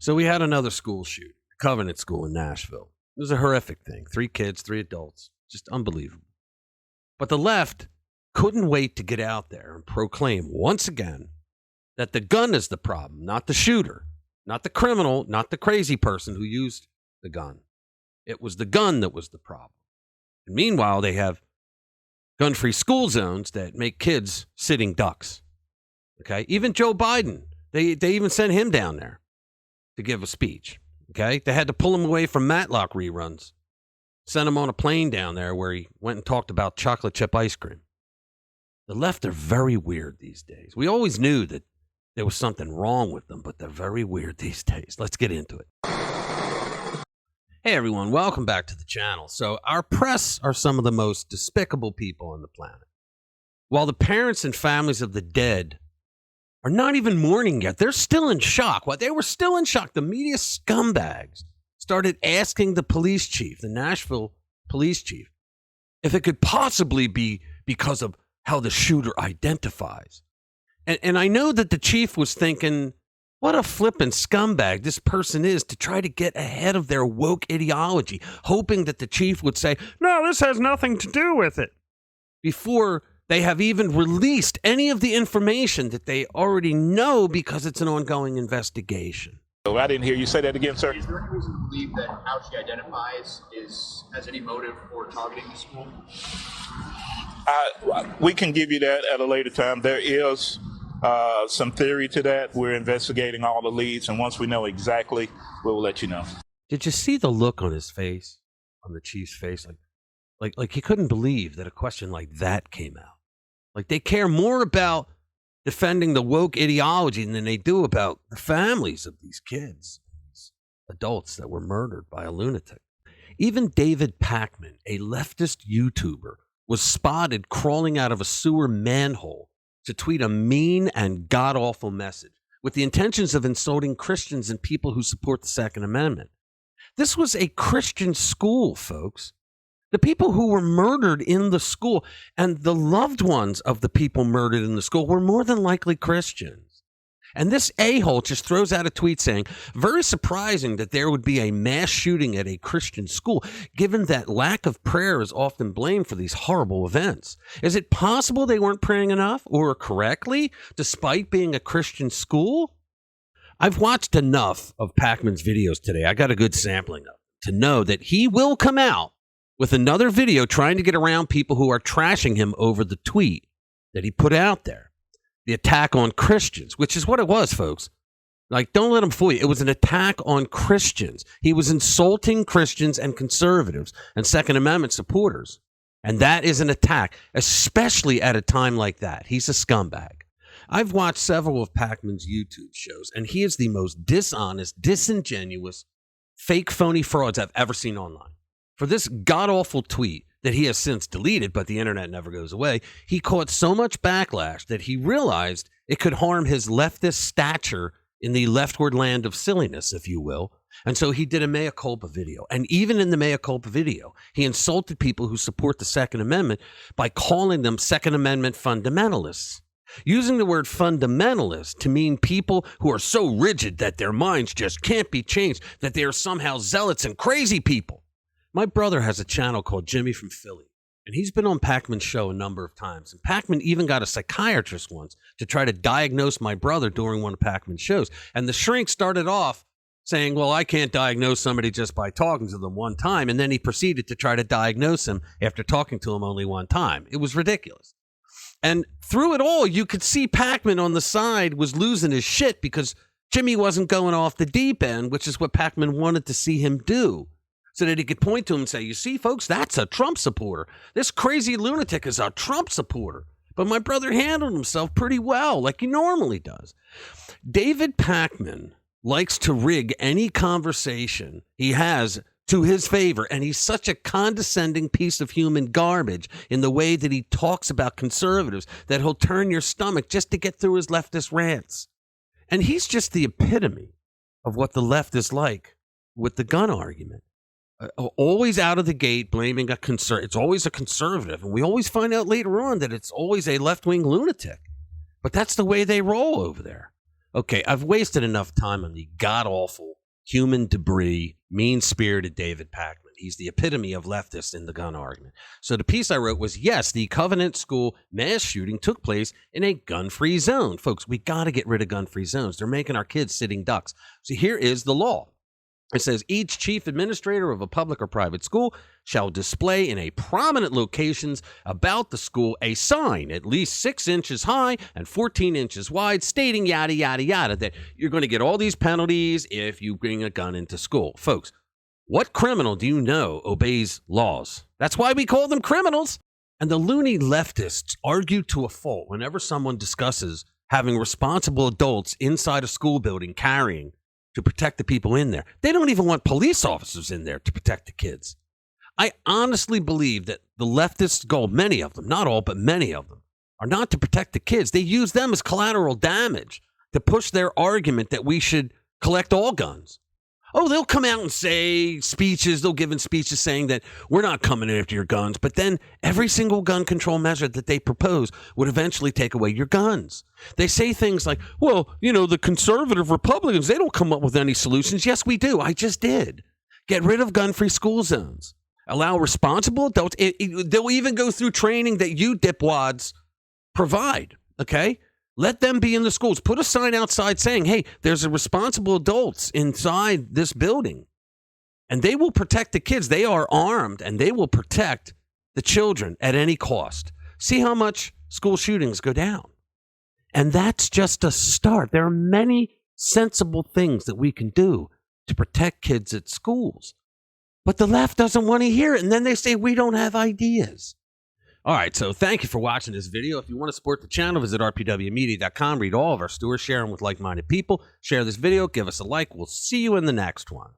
So we had another school shoot, Covenant School in Nashville. It was a horrific thing. 3 kids, 3 adults. Just unbelievable. But the left couldn't wait to get out there and proclaim once again that the gun is the problem, not the shooter, not the criminal, not the crazy person who used the gun. It was the gun that was the problem. And meanwhile, they have gun-free school zones that make kids sitting ducks. Okay? Even Joe Biden, they even sent him down there to give a speech. Okay? They had to pull him away from Matlock reruns. Sent him on a plane down there where he went and talked about chocolate chip ice cream. The left are very weird these days. We always knew that there was something wrong with them, but they're very weird these days. Let's get into it. Hey everyone, welcome back to the channel. So our press are some of the most despicable people on the planet. While the parents and families of the dead are not even mourning yet, they're still in shock. Well, they were still in shock. The media scumbags started asking the police chief, the Nashville police chief, if it could possibly be because of how the shooter identifies. And I know that the chief was thinking, what a flippin' scumbag this person is to try to get ahead of their woke ideology, hoping that the chief would say, no, this has nothing to do with it, before they have even released any of the information that they already know because it's an ongoing investigation. Oh, I didn't hear you say that again, sir. Is there any reason to believe that how she identifies has any motive for targeting the school? We can give you that at a later time. There is some theory to that. We're investigating all the leads, and once we know exactly, we will let you know. Did you see the look on his face, on the chief's face? Like he couldn't believe that a question like that came out. Like they care more about defending the woke ideology than they do about the families of these kids, these adults that were murdered by a lunatic. Even David Pakman, a leftist YouTuber, was spotted crawling out of a sewer manhole to tweet a mean and god-awful message with the intentions of insulting Christians and people who support the Second Amendment. This was a Christian school, folks. The people who were murdered in the school and the loved ones of the people murdered in the school were more than likely Christians. And this a-hole just throws out a tweet saying, very surprising that there would be a mass shooting at a Christian school, given that lack of prayer is often blamed for these horrible events. Is it possible they weren't praying enough or correctly, despite being a Christian school? I've watched enough of Pakman's videos today. I got a good sampling of them to know that he will come out with another video trying to get around people who are trashing him over the tweet that he put out there. The attack on Christians, which is what it was, folks. Like, don't let him fool you. It was an attack on Christians. He was insulting Christians and conservatives and Second Amendment supporters. And that is an attack, especially at a time like that. He's a scumbag. I've watched several of Pakman's YouTube shows, and he is the most dishonest, disingenuous, fake, phony frauds I've ever seen online. For this god-awful tweet that he has since deleted, but the internet never goes away, he caught so much backlash that he realized it could harm his leftist stature in the leftward land of silliness, if you will. And so he did a mea culpa video. And even in the mea culpa video, he insulted people who support the Second Amendment by calling them Second Amendment fundamentalists, using the word fundamentalist to mean people who are so rigid that their minds just can't be changed, that they are somehow zealots and crazy people. My brother has a channel called Jimmy from Philly, and he's been on Pakman's show a number of times. And Pakman even got a psychiatrist once to try to diagnose my brother during one of Pakman's shows. And the shrink started off saying, well, I can't diagnose somebody just by talking to them one time. And then he proceeded to try to diagnose him after talking to him only one time. It was ridiculous. And through it all, you could see Pakman on the side was losing his shit because Jimmy wasn't going off the deep end, which is what Pakman wanted to see him do. So that he could point to him and say, you see, folks, that's a Trump supporter. This crazy lunatic is a Trump supporter. But my brother handled himself pretty well, like he normally does. David Pakman likes to rig any conversation he has to his favor, and he's such a condescending piece of human garbage in the way that he talks about conservatives that he'll turn your stomach just to get through his leftist rants. And he's just the epitome of what the left is like with the gun argument. Always out of the gate blaming a it's always a conservative, and we always find out later on that it's always a left-wing lunatic. But that's the way they roll over there. Okay, I've wasted enough time on the god-awful human debris, mean-spirited David Pakman. He's the epitome of leftist in the gun argument. So the piece I wrote was, yes, the Covenant School mass shooting took place in a gun-free zone. Folks, we got to get rid of gun-free zones. They're making our kids sitting ducks. So here is the law. It says each chief administrator of a public or private school shall display in a prominent locations about the school a sign at least 6 inches high and 14 inches wide stating yada, yada, yada, that you're going to get all these penalties if you bring a gun into school. Folks, what criminal do you know obeys laws? That's why we call them criminals. And the loony leftists argue to a fault whenever someone discusses having responsible adults inside a school building carrying to protect the people in there. They don't even want police officers in there to protect the kids. I honestly believe that the leftists' goal, many of them, not all, but many of them, are not to protect the kids. They use them as collateral damage to push their argument that we should collect all guns. Oh, they'll come out and say speeches, they'll give in speeches saying that we're not coming after your guns, but then every single gun control measure that they propose would eventually take away your guns. They say things like, well, you know, the conservative Republicans, they don't come up with any solutions. Yes, we do. I just did. Get rid of gun-free school zones. Allow responsible adults. They'll even go through training that you dipwads provide, okay? Let them be in the schools. Put a sign outside saying, hey, there's a responsible adults inside this building. And they will protect the kids. They are armed, and they will protect the children at any cost. See how much school shootings go down. And that's just a start. There are many sensible things that we can do to protect kids at schools. But the left doesn't want to hear it. And then they say, we don't have ideas. All right, so thank you for watching this video. If you want to support the channel, visit rpwmedia.com. Read all of our stories, share them with like-minded people. Share this video, give us a like. We'll see you in the next one.